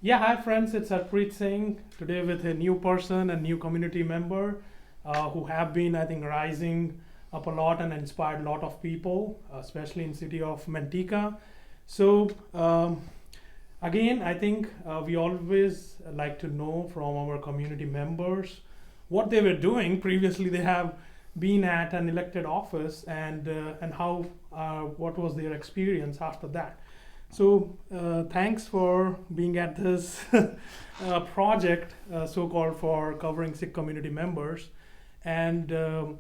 Yeah, hi friends, it's Harpreet Singh today with a new person, a new community member who have been, I think, rising up a lot and inspired a lot of people, especially in city of Manteca. So again, I think we always like to know from our community members what they were doing previously. They have been at an elected office and how what was their experience after that. So thanks for being at this project, so-called for covering Sikh community members. And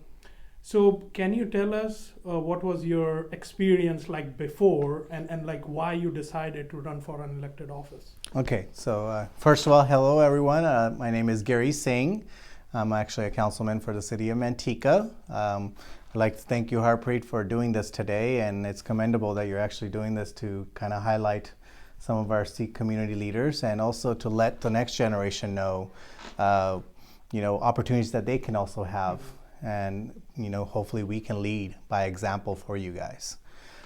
so, can you tell us what was your experience like before, and like why you decided to run for an elected office? Okay, so first of all, hello everyone. My name is Gary Singh. I'm actually a councilman for the city of Manteca. I'd like to thank you, Harpreet, for doing this today, and it's commendable that you're actually doing this to kind of highlight some of our Sikh community leaders and also to let the next generation know, opportunities that they can also have, and hopefully we can lead by example for you guys.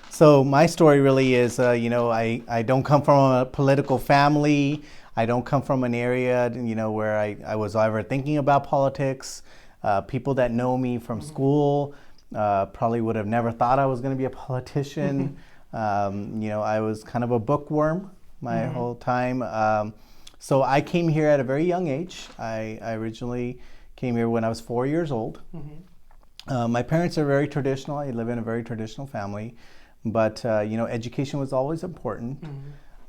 So my story really is, I don't come from a political family. I don't come from an area, where I was ever thinking about politics. People that know me from school probably would have never thought I was going to be a politician. I was kind of a bookworm my whole time. So I came here at a very young age. I originally came here when I was 4 years old. My parents are very traditional. I live in a very traditional family. But, education was always important.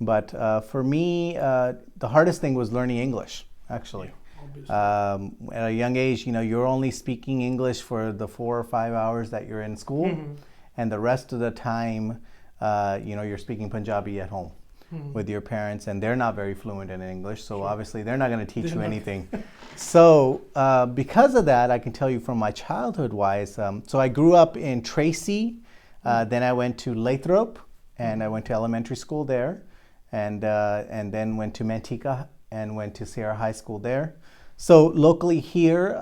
But for me, the hardest thing was learning English, actually. At a young age, you're only speaking English for the 4 or 5 hours that you're in school. And the rest of the time, you're speaking Punjabi at home with your parents. And they're not very fluent in English. So obviously, they're not going to teach you anything. So because of that, I can tell you from my childhood-wise, so I grew up in Tracy. Then I went to Lathrop, and I went to elementary school there, and then went to Manteca and went to Sierra High School there. So locally here,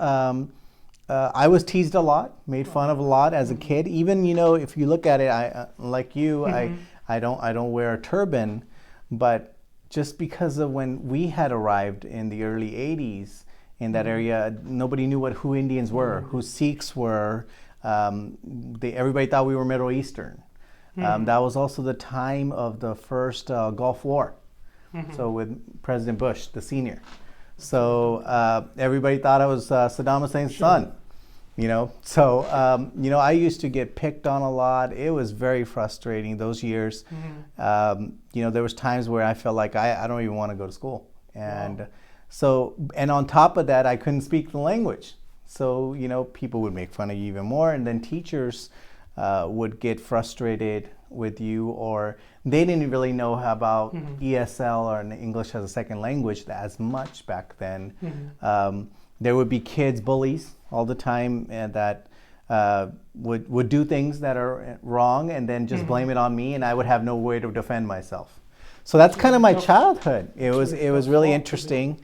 I was teased a lot, made fun of a lot as a kid. Even if you look at it, like you, I don't wear a turban, but just because of when we had arrived in the early '80s in that area, nobody knew who Indians were, who Sikhs were. Everybody thought we were Middle Eastern. That was also the time of the first Gulf War. So with President Bush, the senior. So everybody thought I was Saddam Hussein's son. So I used to get picked on a lot. It was very frustrating those years. There was times where I felt like I don't even want to go to school. And and on top of that, I couldn't speak the language. So, people would make fun of you even more, and then teachers would get frustrated with you, or they didn't really know about ESL or English as a second language as much back then. There would be kids, bullies, all the time that would do things that are wrong and then just blame it on me, and I would have no way to defend myself. So that's kind of my childhood. It was really interesting.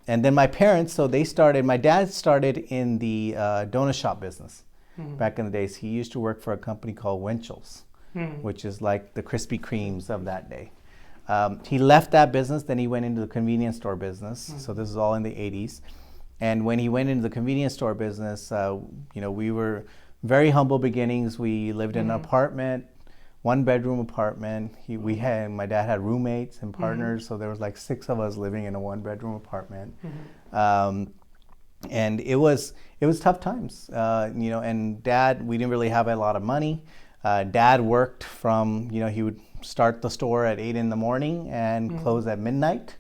And then my parents, my dad started in the donut shop business back in the days. He used to work for a company called Winchell's, which is like the Krispy Kremes of that day. He left that business, then he went into the convenience store business. So this is all in the '80s. And when he went into the convenience store business, we were very humble beginnings. We lived in an apartment, 1-bedroom apartment. My dad had roommates and partners, so there was like 6 of us living in a 1-bedroom apartment. And it was tough times, and Dad, we didn't really have a lot of money. Dad worked from, he would start the store at 8 in the morning and close at midnight.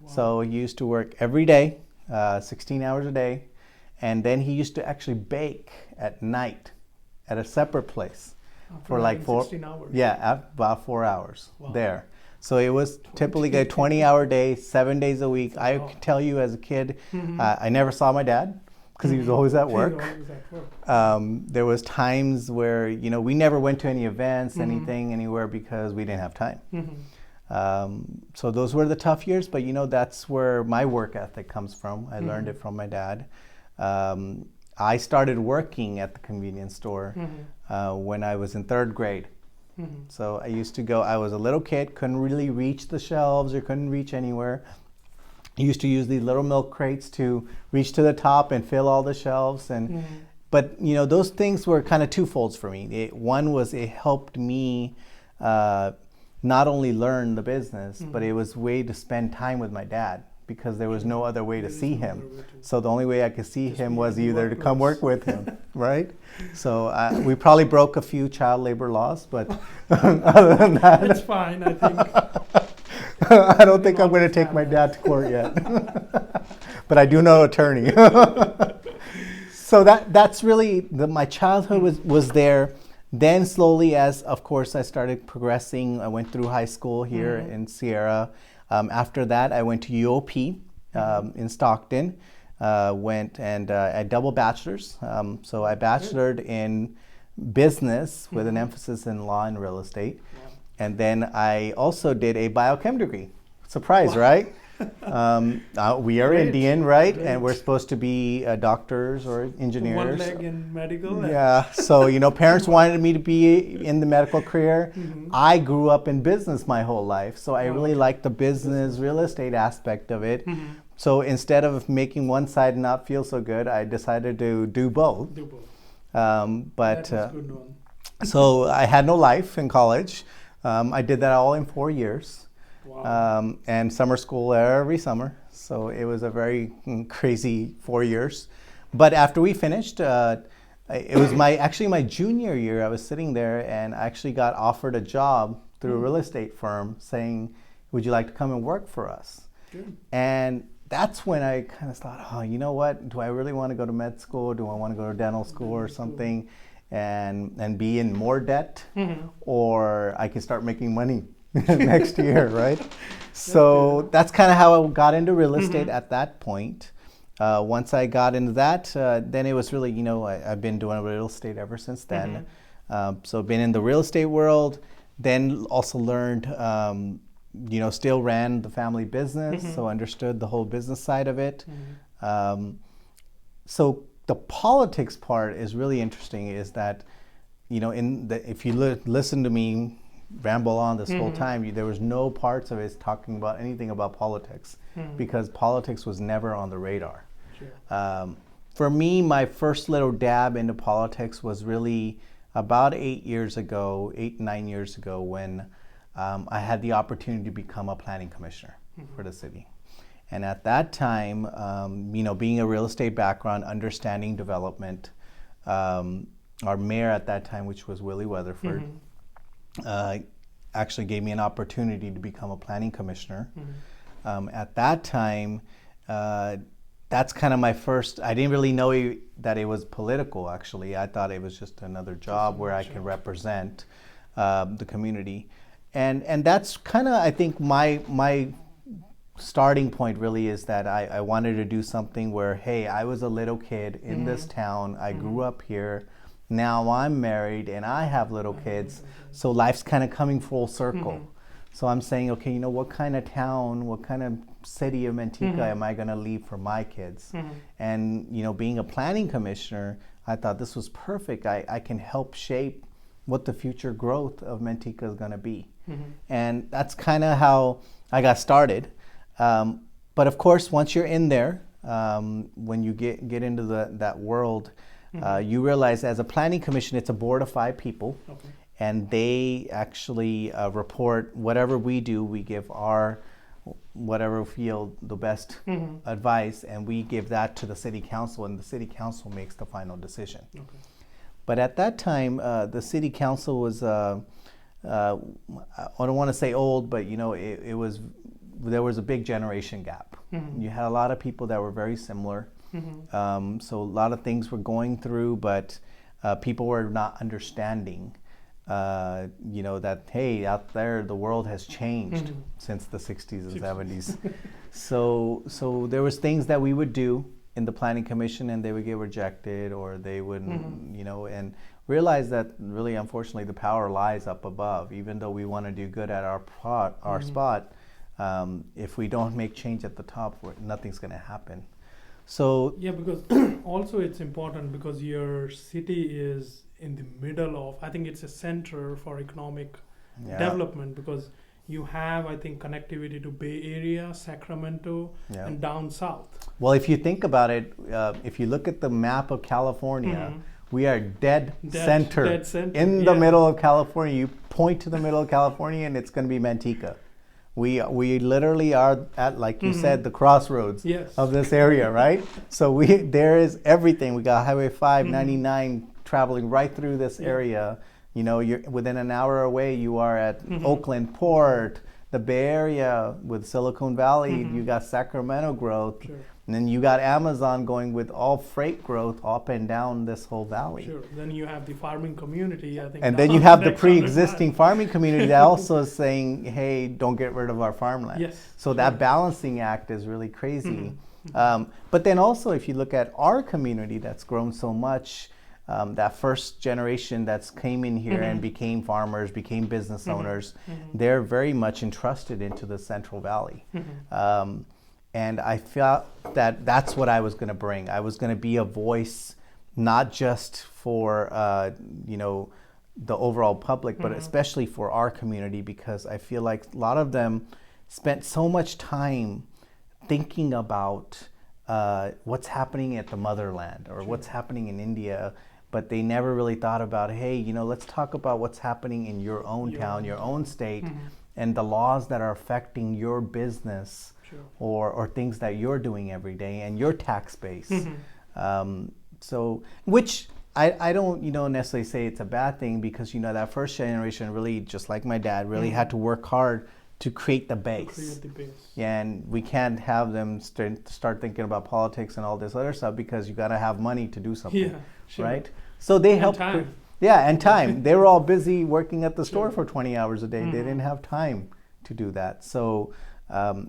So he used to work every day, 16 hours a day. And then he used to actually bake at night at a separate place. For like 16 hours. Yeah, about 4 hours there. So it was typically a 20-hour day, 7 days a week. I can tell you as a kid, I never saw my dad because he was always at work. There was times where, we never went to any events, anywhere because we didn't have time. So those were the tough years, but that's where my work ethic comes from. I learned it from my dad. I started working at the convenience store when I was in 3rd grade. So I used to go, I was a little kid, couldn't really reach the shelves or couldn't reach anywhere. I used to use these little milk crates to reach to the top and fill all the shelves. But you know, those things were kind of twofolds for me. One was it helped me not only learn the business, but it was a way to spend time with my dad, because there was no other way to see him. So the only way I could see him was either to come work with him, right? So we probably broke a few child labor laws, but other than that, it's fine, I think. I don't think I'm going to take my dad to court yet, but I do know an attorney. So that's really my childhood was there. Then slowly, as of course I started progressing, I went through high school here in Sierra. After that, I went to UOP in Stockton. Went and I double bachelor's. So I bachelored in business with an emphasis in law and real estate. And then I also did a biochem degree. Surprise, right? We are Indian, right? And we're supposed to be doctors or engineers. One leg in medical. Yeah. So, you know, parents wanted me to be in the medical career. I grew up in business my whole life. So I really liked the business, real estate aspect of it. So instead of making one side not feel so good, I decided to do both. So I had no life in college. I did that all in 4 years. Wow. And summer school every summer. So it was a very crazy 4 years. But after we finished, it was my junior year. I was sitting there and I actually got offered a job through a real estate firm saying, would you like to come and work for us? Good. And that's when I kind of thought, oh, you know what? Do I really want to go to med school? Do I want to go to dental school or something and be in more debt? Or I can start making money next year, right? So that's kind of how I got into real estate at that point. Once I got into that, then it was really, you know, I've been doing real estate ever since then. So been in the real estate world, then also learned, you know, still ran the family business, so understood the whole business side of it. So the politics part is really interesting, is that, you know, if you listen to me ramble on this whole time, there was no parts of it talking about anything about politics, because politics was never on the radar. Sure. For me, my first little dab into politics was really about 8 years ago, 9 years ago, when I had the opportunity to become a planning commissioner for the city. And at that time, you know, being a real estate background, understanding development, our mayor at that time, which was Willie Weatherford, actually gave me an opportunity to become a planning commissioner. At that time, that's kind of my first, I didn't really know that it was political, actually. I thought it was just another job where I could represent the community. And that's kind of, I think, my starting point really is that I wanted to do something where, hey, I was a little kid in this town, I grew up here, now I'm married and I have little kids, so life's kind of coming full circle. So I'm saying, okay, you know, what kind of town, what kind of city of Manteca am I going to leave for my kids? And, you know, being a planning commissioner, I thought this was perfect. I can help shape what the future growth of Manteca is going to be. And that's kind of how I got started. But of course, once you're in there, when you get into that world, you realize as a planning commission, it's a board of 5 people. Okay. And they actually report whatever we do. We give our whatever we feel the best advice, and we give that to the city council, and the city council makes the final decision. Okay. But at that time, the city council was, I don't want to say old, but you know, there was a big generation gap. You had a lot of people that were very similar. So a lot of things were going through, but people were not understanding, you know, that, hey, out there, the world has changed since the 60s and 70s. So there was things that we would do in the planning commission and they would get rejected, or they wouldn't, you know, and realize that really, unfortunately, the power lies up above. Even though we want to do good at our spot, if we don't make change at the top, nothing's going to happen. So Yeah, because also it's important because your city is in the middle of, I think it's a center for economic yeah, development because you have, I think, connectivity to Bay Area, Sacramento, yeah. and down south. Well, if you think about it, if you look at the map of California, Mhm. we are dead center Dead center. in the Yeah. middle of California. You point to the middle of California, and it's going to be Manteca. We literally are at, like you said, the crossroads Yes. of this area, right? So there is everything. We got Highway 599 traveling right through this Yeah. area. You know, you're within an hour away. You are at Mhm. Oakland Port, the Bay Area with Silicon Valley. Mhm. You got Sacramento growth, Sure. and then you got Amazon going with all freight growth up and down this whole valley. Sure. Then you have the farming community, I think. And then you have the next 100 pre-existing miles. farming community that also is saying, hey, don't get rid of our farmland. Yes. So sure. that balancing act is really crazy. Mhm. But then also, if you look at our community that's grown so much, that first generation that's came in here and became farmers, became business owners, they're very much entrusted into the Central Valley. And I felt that that's what I was going to bring. I was going to be a voice, not just for the overall public, but especially for our community, because I feel like a lot of them spent so much time thinking about what's happening at the motherland or what's happening in India, but they never really thought about, hey, let's talk about what's happening in your own town, your own state, and the laws that are affecting your business. Sure. Or things that you're doing every day and your tax base. So, which I don't necessarily say it's a bad thing, because that first generation really, just like my dad, really had to work hard to create the base. Create the base. And we can't have them start thinking about politics and all this other stuff, because you got to have money to do something, Yeah, sure. right? So they And helped. time. Yeah, and time. They were all busy working at the store Sure. for 20 hours a day. They didn't have time to do that. So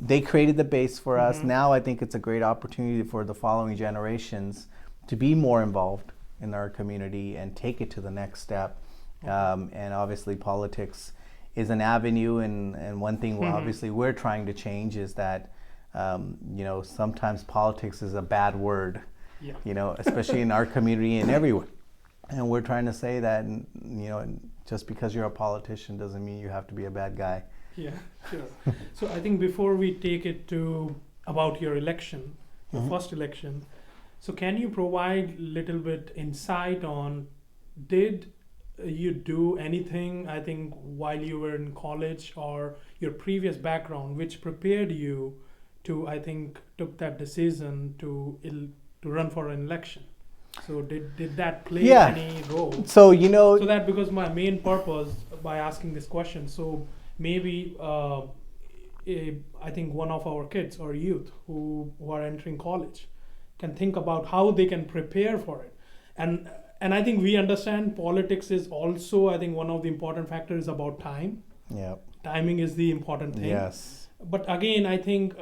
they created the base for us. Now I think it's a great opportunity for the following generations to be more involved in our community and take it to the next step. And obviously politics is an avenue, and one thing obviously we're trying to change is that sometimes politics is a bad word, Yeah. especially in our community and everywhere. And we're trying to say that, just because you're a politician doesn't mean you have to be a bad guy. Yeah, sure. So I think before we take it to about your election, your first election, so can you provide a little bit insight on, did you do anything, I think, while you were in college or your previous background, which prepared you to, I think, took that decision to run for an election? So did that play any role? So So that, because my main purpose by asking this question, so maybe I think one of our kids or youth who are entering college can think about how they can prepare for it. And I think we understand politics is also, I think, one of the important factors about time. Yeah. Timing is the important thing. Yes. But again, I think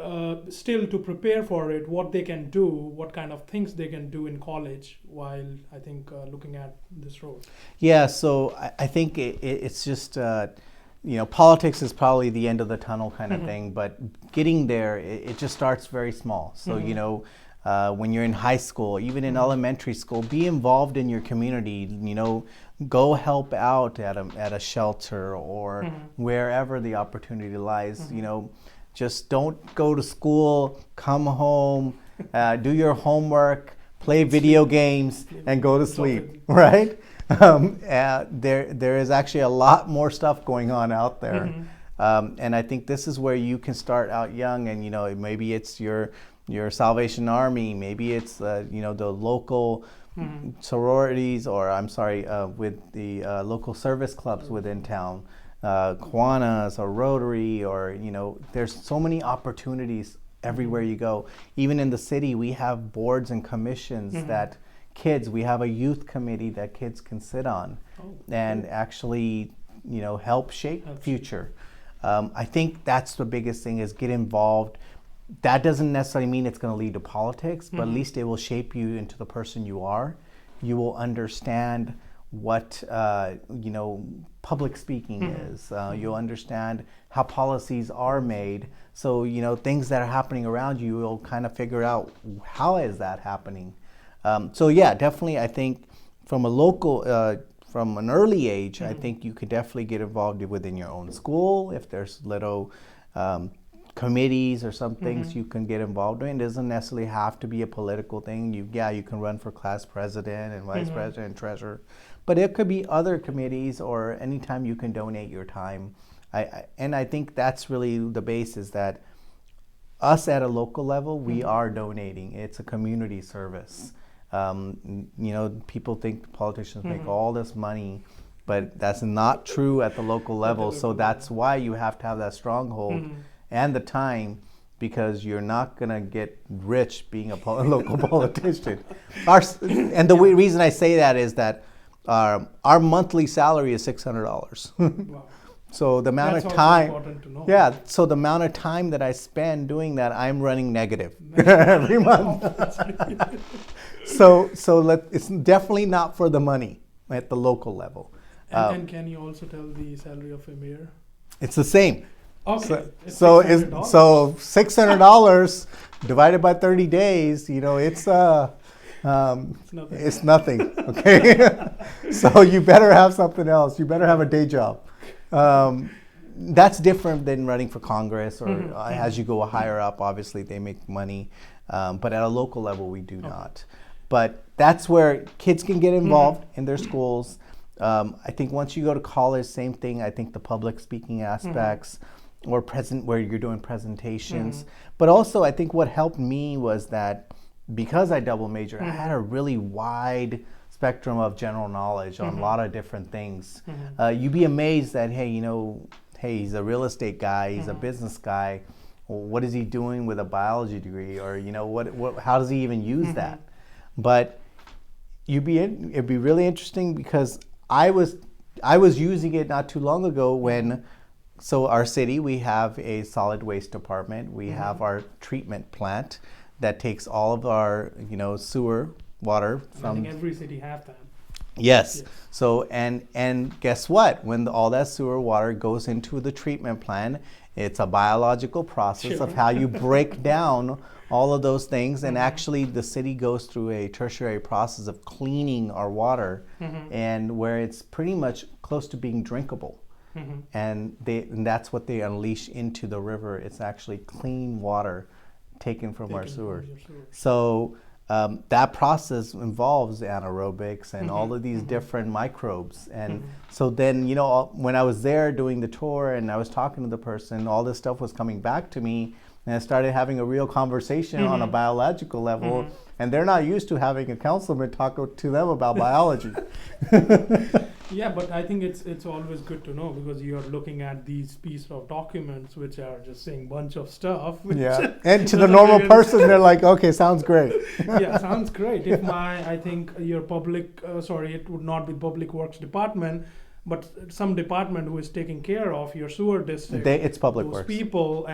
still to prepare for it, what they can do, what kind of things they can do in college while, I think, looking at this road. Yeah, so I think it's just, politics is probably the end of the tunnel kind of thing, but getting there, it just starts very small. So, when you're in high school, even in elementary school, be involved in your community, go help out at a shelter or wherever the opportunity lies. Just don't go to school, come home, do your homework, play video games, and go to sleep, right? There is actually a lot more stuff going on out there. And I think this is where you can start out young, and maybe it's your Salvation Army, maybe it's the local sororities, or with the local service clubs within town, Kiwanis or Rotary, or there's so many opportunities everywhere you go. Even in the city, we have boards and commissions that we have a youth committee that kids can sit on and actually help shape future. I think that's the biggest thing, is get involved. That doesn't necessarily mean it's going to lead to politics, but at least it will shape you into the person you are. You will understand what public speaking is. You'll understand how policies are made. So things that are happening around you, you'll kind of figure out how is that happening. So yeah, definitely, I think from a local, from an early age, I think you could definitely get involved within your own school. If there's little committees or some things you can get involved in. It doesn't necessarily have to be a political thing. You can run for class president and vice president and treasurer, but it could be other committees or anytime you can donate your time. I think that's really the base, is that us at a local level, we are donating. It's a community service. People think politicians make all this money, but that's not true at the local level. So that's why you have to have that stronghold and the time, because you're not going to get rich being a local politician. And the reason I say that is that our monthly salary is $600. Wow. So the amount That's of time, important to know. so the amount of time that I spend doing that, I'm running negative every month. So it's definitely not for the money at the local level. And can you also tell the salary of a mayor? It's the same. Okay. So $600 divided by 30 days, it's nothing. It's nothing. Okay. So you better have something else. You better have a day job. That's different than running for Congress or as you go higher up, obviously they make money. But at a local level, we do not. But that's where kids can get involved in their schools. I think once you go to college, same thing. I think the public speaking aspects or where you're doing presentations. But also I think what helped me was that because I double major, I had a really wide spectrum of general knowledge on a lot of different things. You'd be amazed that, hey, he's a real estate guy, he's a business guy. Well, what is he doing with a biology degree? Or, how does he even use that? But it'd be really interesting because I was using it not too long ago when, so our city, we have a solid waste department. We have our treatment plant that takes all of our, sewer water from. I think every city have that. Yes. So and guess what? When all that sewer water goes into the treatment plant, it's a biological process of how you break down all of those things. And actually, the city goes through a tertiary process of cleaning our water, and where it's pretty much close to being drinkable. And that's what they unleash into the river. It's actually clean water taken from our sewer. So that process involves anaerobics and all of these different microbes. And so then, when I was there doing the tour and I was talking to the person, all this stuff was coming back to me. And I started having a real conversation on a biological level. And they're not used to having a councilman talk to them about biology. Yeah, but I think it's always good to know, because you're looking at these piece of documents which are just saying bunch of stuff. Yeah, and to the normal person, they're like, okay, sounds great. Yeah, sounds great. If I think your it would not be public works department, but some department who is taking care of your sewer district. It's public those works. People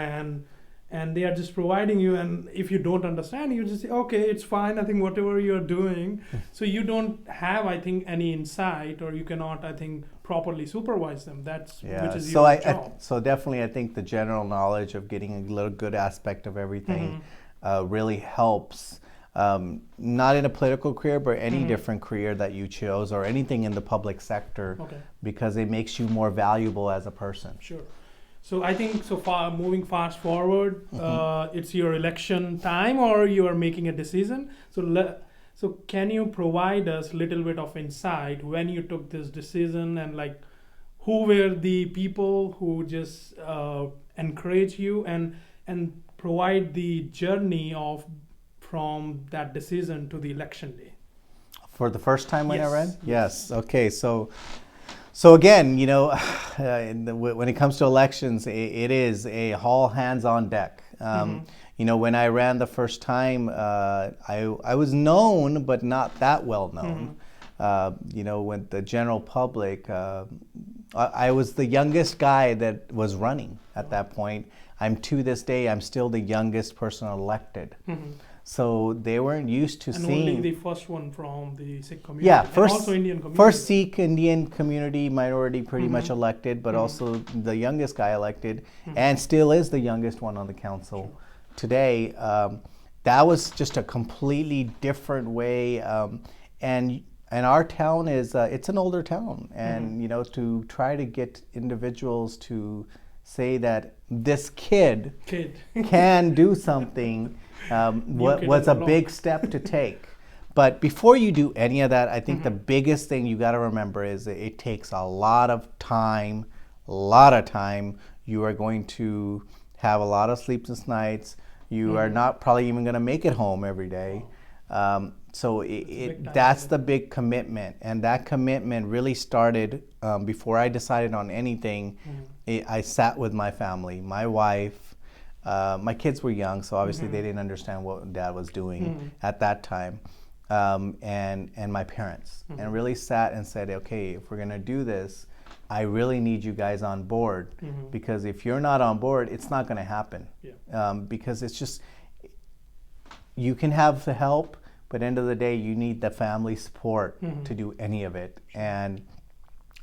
and they are just providing you, and if you don't understand, you just say, okay, it's fine, I think whatever you're doing. So you don't have, I think, any insight, or you cannot, I think, properly supervise them. Which is your job. So definitely I think the general knowledge of getting a little good aspect of everything really helps, not in a political career, but any different career that you chose, or anything in the public sector, because it makes you more valuable as a person. Sure. So I think moving fast forward, it's your election time, or you are making a decision. So can you provide us a little bit of insight when you took this decision, and who were the people who just encourage you and provide the journey from that decision to the election day? For the first time when I ran? Yes. Okay. So again, when it comes to elections, it is a all hands on deck. When I ran the first time, I was known, but not that well known. When the general public, I was the youngest guy that was running at that point. To this day, I'm still the youngest person elected. So they weren't used to And seeing. only the first one from the Sikh community. Yeah, and first also Indian community. first Sikh Indian community minority pretty much Mhm. elected, but Mhm. also the youngest guy elected, Mhm. and still is the youngest one on the council today. That was just a completely different way, and our town is it's an older town, and you know, to try to get individuals to say that this kid can do something was a big step to take. But before you do any of that, I think the biggest thing you got to remember is that it takes a lot of time, a lot of time. You are going to have a lot of sleepless nights. You are not probably even going to make it home every day. So that's the big commitment. And that commitment really started before I decided on anything. I sat with my family, my wife. My kids were young, so obviously they didn't understand what Dad was doing at that time. And my parents, and really sat and said, okay, if we're going to do this, I really need you guys on board, because if you're not on board, it's not going to happen. Because it's just, you can have the help, but at the end of the day, you need the family support to do any of it. And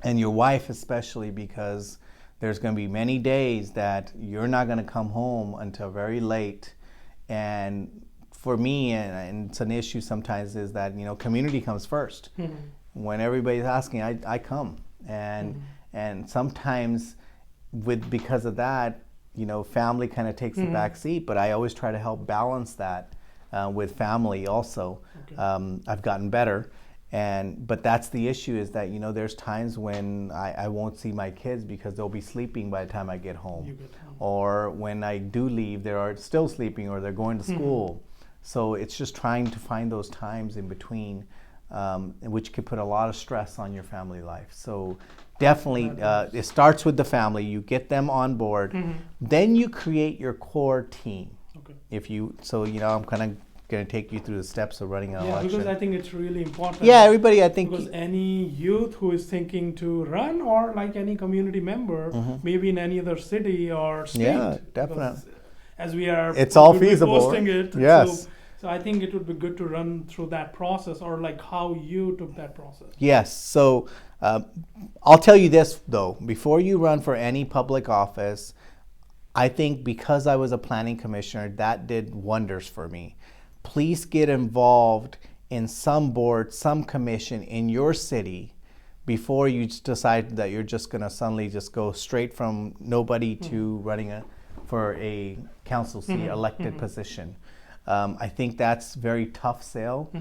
your wife especially, because there's going to be many days that you're not going to come home until very late. And for me, and it's an issue sometimes, is that, you know, community comes first. When everybody's asking, I come. And sometimes because of that, you know, family kind of takes the back seat, but I always try to help balance that with family also. I've gotten better. But that's the issue, is that, you know, there's times when I won't see my kids because they'll be sleeping by the time I get home. Or when I do leave, they're still sleeping, or they're going to school. So it's just trying to find those times in between, which could put a lot of stress on your family life. So definitely, it starts with the family. You get them on board. Then you create your core team. So, you know, I'm kind of going to take you through the steps of running an election. Because I think it's really important. Yeah, everybody, I think. Because any youth who is thinking to run, or like any community member, maybe in any other city or state. Yeah, definitely. As we are, it's all feasible. Posting it. Yes. So I think it would be good to run through that process, or like how you took that process. Yes. So I'll tell you this though: before you run for any public office, I think because I was a planning commissioner, that did wonders for me. Please get involved in some board, some commission in your city before you decide that you're just going to suddenly just go straight from nobody to running for a council seat elected position. I think that's very tough sale,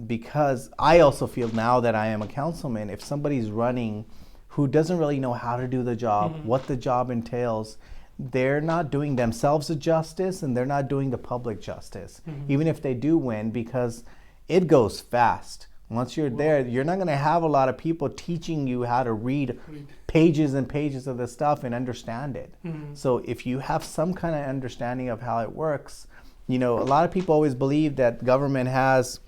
because I also feel now that I am a councilman, if somebody's running who doesn't really know how to do the job, what the job entails, they're not doing themselves a justice, and they're not doing the public justice, even if they do win, because it goes fast. Once you're there, you're not going to have a lot of people teaching you how to read pages and pages of this stuff and understand it. So if you have some kind of understanding of how it works, you know, a lot of people always believe that government has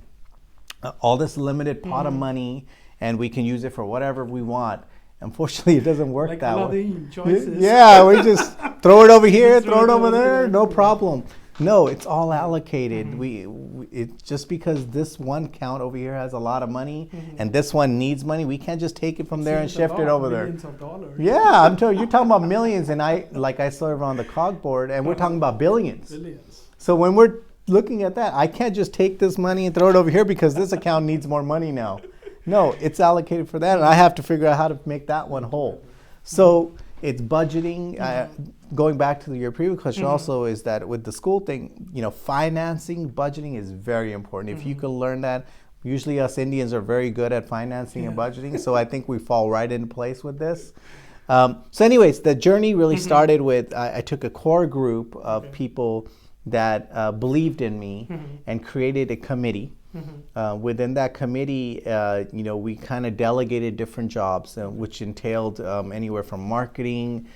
all this limited pot of money and we can use it for whatever we want. Unfortunately, it doesn't work like that way. Choices. Yeah, we just throw it over here, throw it over there, no problem. No, it's all allocated. It's just because this one count over here has a lot of money and this one needs money, we can't just take it from there and shift it over there. Millions of dollars. Yeah, I'm telling you, you're talking about millions, and I serve on the COG board, and we're talking about billions. So when we're looking at that, I can't just take this money and throw it over here because this account needs more money now. No, it's allocated for that, and I have to figure out how to make that one whole. So it's budgeting. Going back to your previous question also, is that with the school thing, you know, financing, budgeting is very important. If you can learn that, usually us Indians are very good at financing and budgeting, so I think we fall right into place with this. So anyways, the journey really started with, I took a core group of people that believed in me and created a committee. Within that committee, you know, we kind of delegated different jobs, which entailed anywhere from marketing,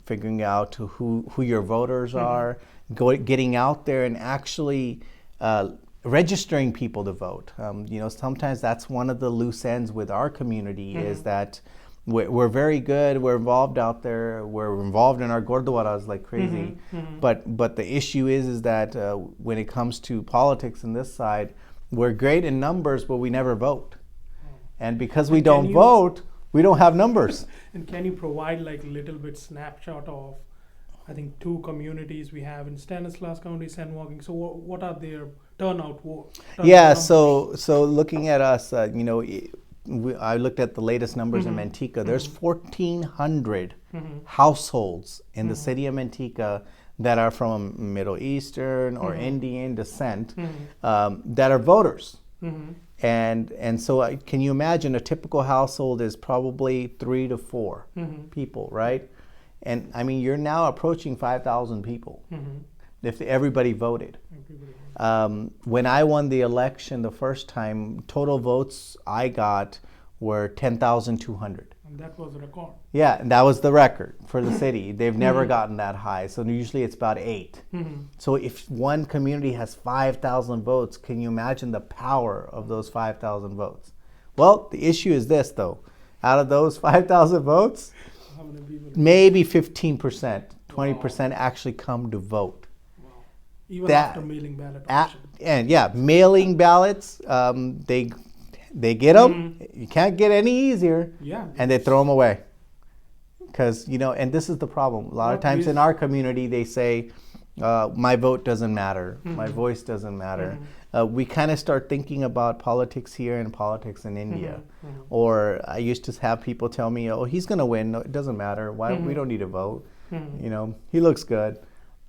figuring out to who your voters are, getting out there and actually registering people to vote. You know, sometimes that's one of the loose ends with our community is that we're very good. We're involved out there. We're involved in our gurdwaras like crazy. But the issue is that when it comes to politics in this side, we're great in numbers, but we never vote. And because we don't vote, we don't have numbers. And can you provide like a little bit snapshot of, I think, 2 communities we have in Stanislaus County, San Joaquin. So what are their turnout? Yeah, numbers? so looking at us, I looked at the latest numbers in Manteca. There's 1,400 households in the city of Manteca that are from Middle Eastern or Indian descent that are voters. And so can you imagine a typical household is probably 3 to 4 people, right? And I mean, you're now approaching 5,000 people if everybody voted. When I won the election the first time, total votes I got were 10,200. And that was a record. Yeah, and that was the record for the city. They've never gotten that high. So usually it's about 8. So if one community has 5,000 votes, can you imagine the power of those 5,000 votes? Well, the issue is this, though. Out of those 5,000 votes, maybe 15%, 20% actually come to vote. Wow. Even after mailing ballot option. And yeah, mailing ballots, they get them. You can't get any easier. Yeah. And they throw them away. Because, and this is the problem. A lot of times in our community, they say, my vote doesn't matter. My voice doesn't matter. We kind of start thinking about politics here and politics in India. Or I used to have people tell me, oh, he's going to win. No, it doesn't matter. Why? We don't need to vote. He looks good.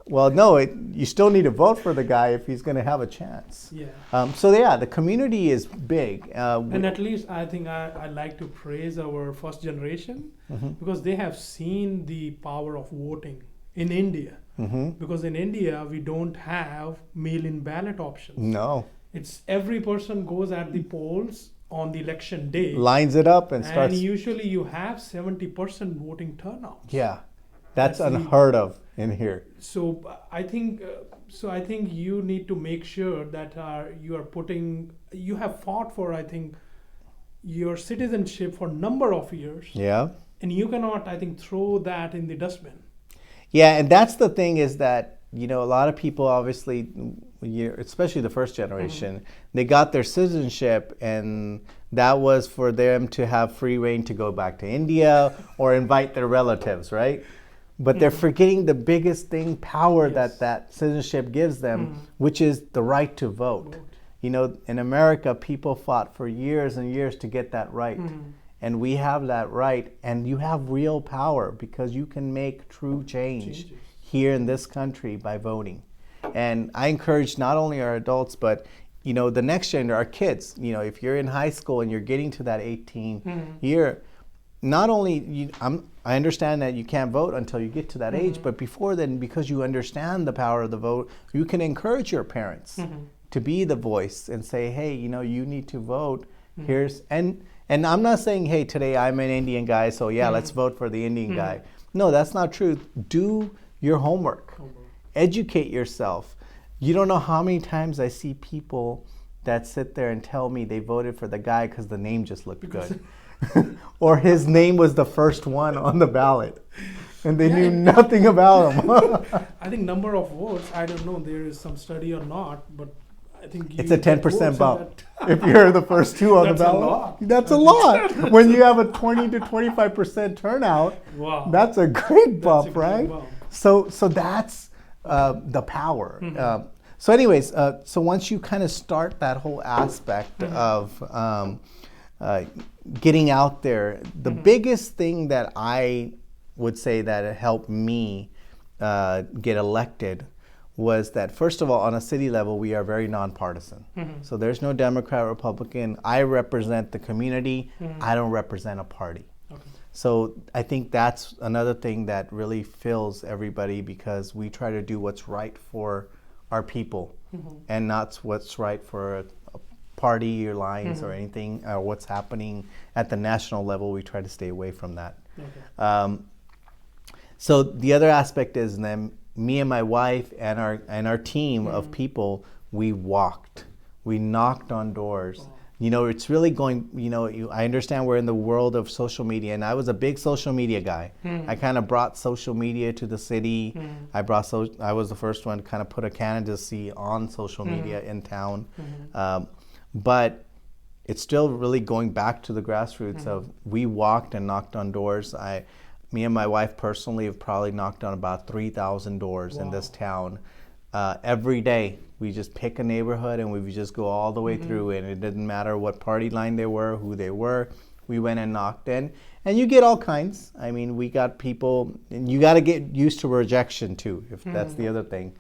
Well, no, you still need to vote for the guy if he's going to have a chance. Yeah. So yeah, the community is big. And at least I think I like to praise our first generation because they have seen the power of voting in India. Because in India, we don't have mail-in ballot options. No. It's every person goes at the polls on the election day. Lines it up and starts. And usually you have 70% voting turnout. Yeah. That's unheard of in here. So I think you need to make sure that you have fought for, I think, your citizenship for a number of years. Yeah. And you cannot, I think, throw that in the dustbin. Yeah, and that's the thing is that, a lot of people obviously, especially the first generation, they got their citizenship and that was for them to have free reign to go back to India or invite their relatives, right? But they're forgetting the biggest thing, power that citizenship gives them, which is the right to vote. In America, people fought for years and years to get that right. And we have that right, and you have real power because you can make true change here in this country by voting. And I encourage not only our adults, but the next generation, our kids. If you're in high school and you're getting to that 18 year, not only I understand that you can't vote until you get to that age, but before then, because you understand the power of the vote, you can encourage your parents to be the voice and say, hey, you need to vote. And I'm not saying, hey, today I'm an Indian guy, so yeah, let's vote for the Indian guy. No, that's not true. Do your homework. Educate yourself. You don't know how many times I see people that sit there and tell me they voted for the guy because the name just looked good. Or his name was the first one on the ballot. And they knew nothing about him. I think number of votes, I don't know, there is some study or not, but I think it's a 10% bump. If you're the first 2 on the ballot. That's a lot. When you have a 20 to 25% turnout, that's a great bump, right? So that's the power. So anyways, so once you kind of start that whole aspect of getting out there, the biggest thing that I would say that helped me get elected was that, first of all, on a city level, we are very nonpartisan. So there's no Democrat, Republican. I represent the community. I don't represent a party. So I think that's another thing that really fills everybody because we try to do what's right for our people and not what's right for a party or lines or anything, or what's happening at the national level. We try to stay away from that. So the other aspect is then me and my wife and our team of people, we walked. We knocked on doors. it's really going, I understand we're in the world of social media, and I was a big social media guy. I kind of brought social media to the city. I was the first one to kind of put a candidacy on social media in town. But it's still really going back to the grassroots of, we walked and knocked on doors. Me and my wife personally have probably knocked on about 3,000 doors in this town. Every day we just pick a neighborhood and we just go all the way through, and it didn't matter what party line they were, who they were. We went and knocked in, and you get all kinds. I mean, we got people, and you got to get used to rejection too, if that's the other thing.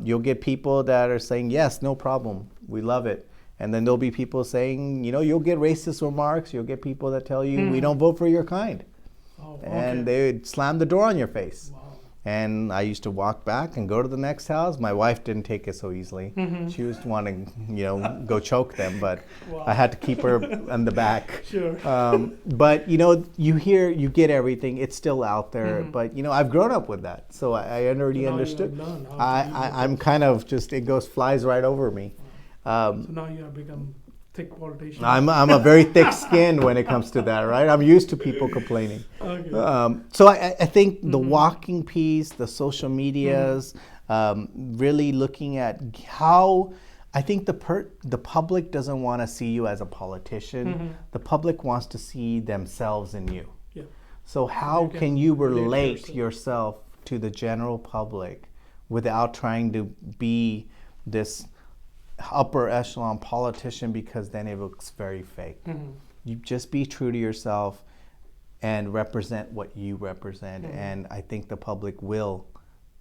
You'll get people that are saying, yes, no problem, we love it. And then there'll be people saying, you'll get racist remarks. You'll get people that tell you, we don't vote for your kind. Oh, okay. And they would slam the door on your face. Wow. And I used to walk back and go to the next house. My wife didn't take it so easily. She was wanting, go choke them, but I had to keep her in the back. Sure. But you get everything. It's still out there. But I've grown up with that, so I already understood. I'm kind of just, flies right over me. So now you have become thick politician. I'm a very thick skinned when it comes to that, right? I'm used to people complaining. Okay. So I think the walking piece, the social medias, really looking at how, I think the public doesn't want to see you as a politician. The public wants to see themselves in you. Yeah. So how can you relate yourself to the general public without trying to be this upper echelon politician, because then it looks very fake. You just be true to yourself and represent what you represent, and I think the public will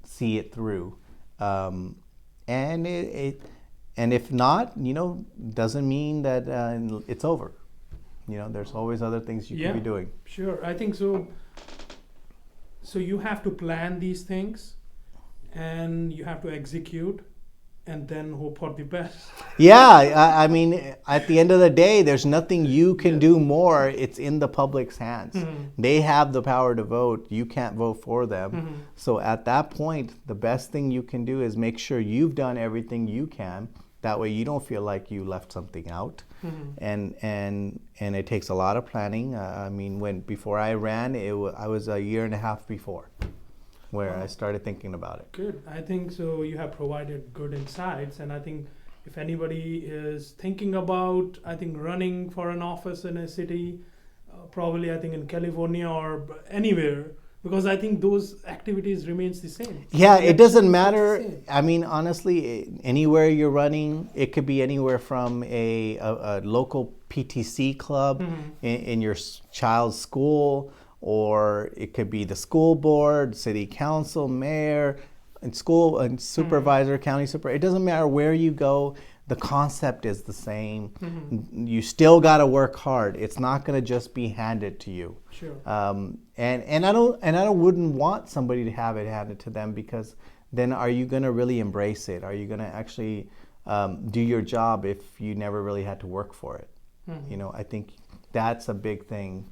see it through. And if not, doesn't mean that it's over. There's always other things you can be doing. Sure, I think so. So you have to plan these things, and you have to execute, and then hope for the best. Yeah, I mean, at the end of the day, there's nothing you can do more. It's in the public's hands. They have the power to vote. You can't vote for them. So at that point, the best thing you can do is make sure you've done everything you can. That way you don't feel like you left something out. And it takes a lot of planning. I mean, before I ran, I was a year and a half before where I started thinking about it. Good. I think so. You have provided good insights, and I think if anybody is thinking about, running for an office in a city, probably in California or anywhere, because I think those activities remains the same. Yeah, it doesn't matter. I mean, honestly, anywhere you're running, it could be anywhere from a local PTC club in your child's school, or it could be the school board, city council, mayor, and school and supervisor, county super. It doesn't matter where you go. The concept is the same. You still got to work hard. It's not going to just be handed to you. Sure. And I wouldn't want somebody to have it handed to them, because then are you going to really embrace it? Are you going to actually do your job if you never really had to work for it? I think that's a big thing.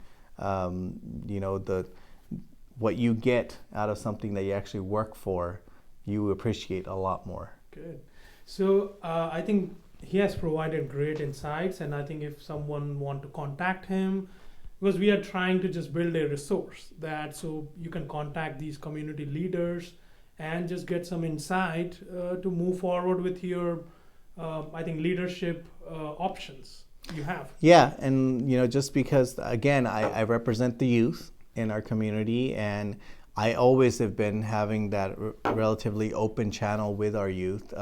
What you get out of something that you actually work for, you appreciate a lot more. Good. So I think he has provided great insights, and I think if someone want to contact him, because we are trying to just build a resource so you can contact these community leaders and just get some insight to move forward with your leadership options you have. Yeah, and just because, again, I represent the youth in our community, and I always have been having that relatively open channel with our youth.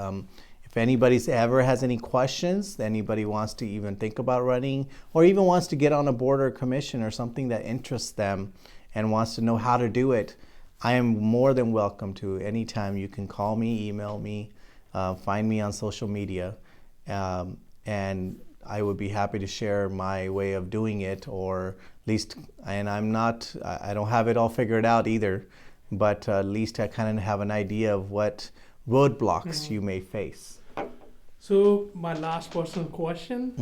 If anybody's ever has any questions, anybody wants to even think about running, or even wants to get on a board or commission or something that interests them and wants to know how to do it, I am more than welcome to. Anytime you can call me, email me, find me on social media, and I would be happy to share my way of doing it, or at least, and I don't have it all figured out either, but at least I kind of have an idea of what roadblocks you may face. So my last personal question.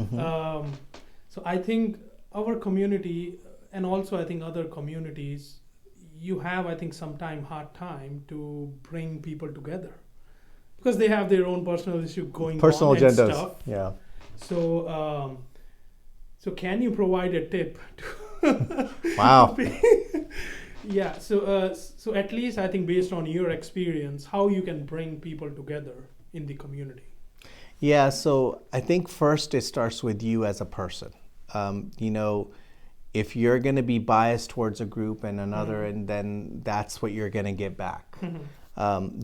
So I think our community, and also I think other communities, you have, sometime hard time to bring people together, because they have their own personal issue going personal on agendas. And stuff. Yeah. So So can you provide a tip to Wow. Yeah, so at least I think based on your experience, how you can bring people together in the community. Yeah, so I think first it starts with you as a person. You know, if you're going to be biased towards a group and another, and then that's what you're going to get back.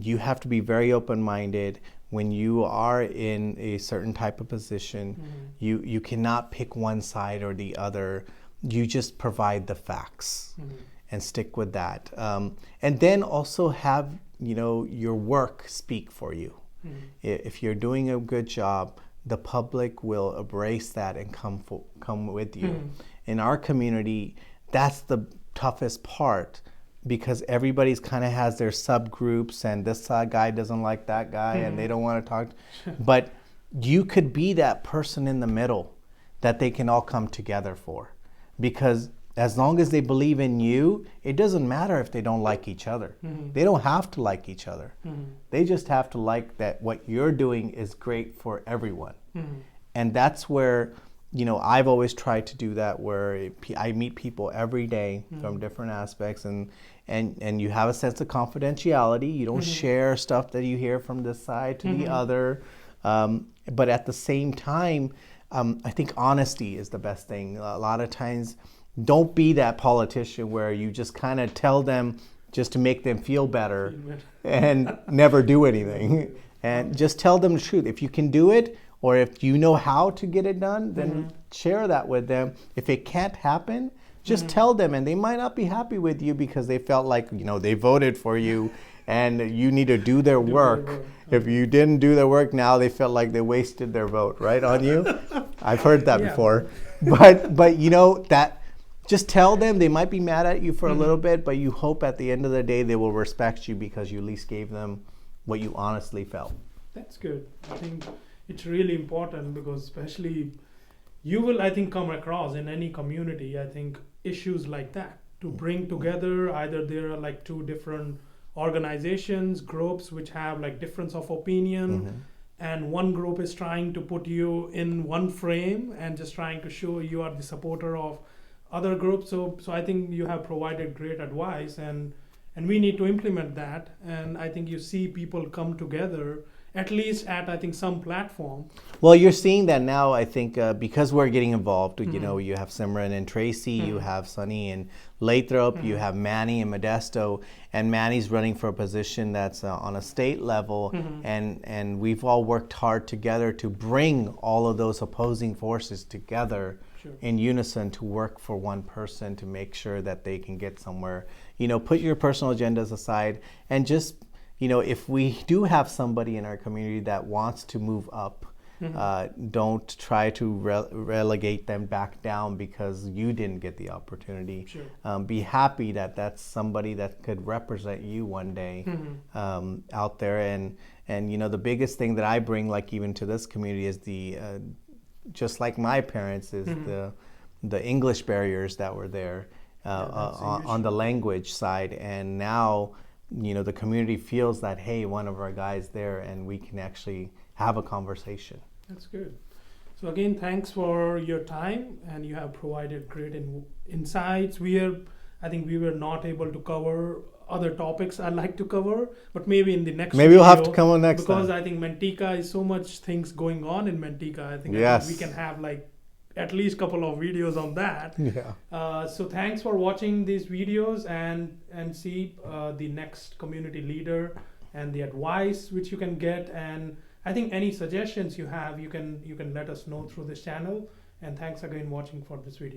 You have to be very open-minded. When you are in a certain type of position, you cannot pick one side or the other. You just provide the facts and stick with that. And then also have, you know, your work speak for you. If you're doing a good job, the public will embrace that and come with you. In our community, that's the toughest part, because everybody's kind of has their subgroups, and this guy doesn't like that guy, and they don't want to talk. But you could be that person in the middle that they can all come together for, because as long as they believe in you, it doesn't matter if they don't like each other. They don't have to like each other. They just have to like that what you're doing is great for everyone. And that's where, you know, I've always tried to do that, where I meet people every day from different aspects, and you have a sense of confidentiality. You don't share stuff that you hear from this side to the other. But at the same time, I think honesty is the best thing. A lot of times, don't be that politician where you just kind of tell them just to make them feel better and never do anything. And just tell them the truth. If you can do it, or if you know how to get it done, then share that with them. If it can't happen, just tell them, and they might not be happy with you because they felt like, you know, they voted for you and you need to do their work. If you didn't do their work, now they felt like they wasted their vote, right, on you? I've heard that before. But you know, that just tell them. They might be mad at you for a little bit, but you hope at the end of the day they will respect you because you at least gave them what you honestly felt. That's good. I think it's really important, because especially you will, I think, come across in any community, I think, issues like that to bring together. Either there are like two different organizations, groups which have like difference of opinion, and one group is trying to put you in one frame and just trying to show you are the supporter of other groups. So I think you have provided great advice, and we need to implement that. And I think you see people come together, at least at, I think, some platform. Well, you're seeing that now, I think, because we're getting involved. You know, you have Simran and Tracy, you have Sunny and Lathrop, you have Manny and Modesto, and Manny's running for a position that's on a state level, and we've all worked hard together to bring all of those opposing forces together in unison to work for one person to make sure that they can get somewhere. You know, put your personal agendas aside, and just, you know, if we do have somebody in our community that wants to move up, don't try to relegate them back down because you didn't get the opportunity. Be happy that that's somebody that could represent you one day out there. And you know, the biggest thing that I bring, like even to this community, is the just like my parents, is the English barriers that were there on the language side. And now, you know, the community feels that, hey, one of our guys there, and we can actually have a conversation. That's good. So again, thanks for your time, and you have provided great insights. I think we were not able to cover other topics I'd like to cover, but maybe in the next Maybe video, we'll have to come on next because time. I think Manteca is so much things going on in Manteca. I think we can have like at least a couple of videos on that. So thanks for watching these videos, and see the next community leader and the advice which you can get. And I think any suggestions you have, you can let us know through this channel. And thanks again watching for this video.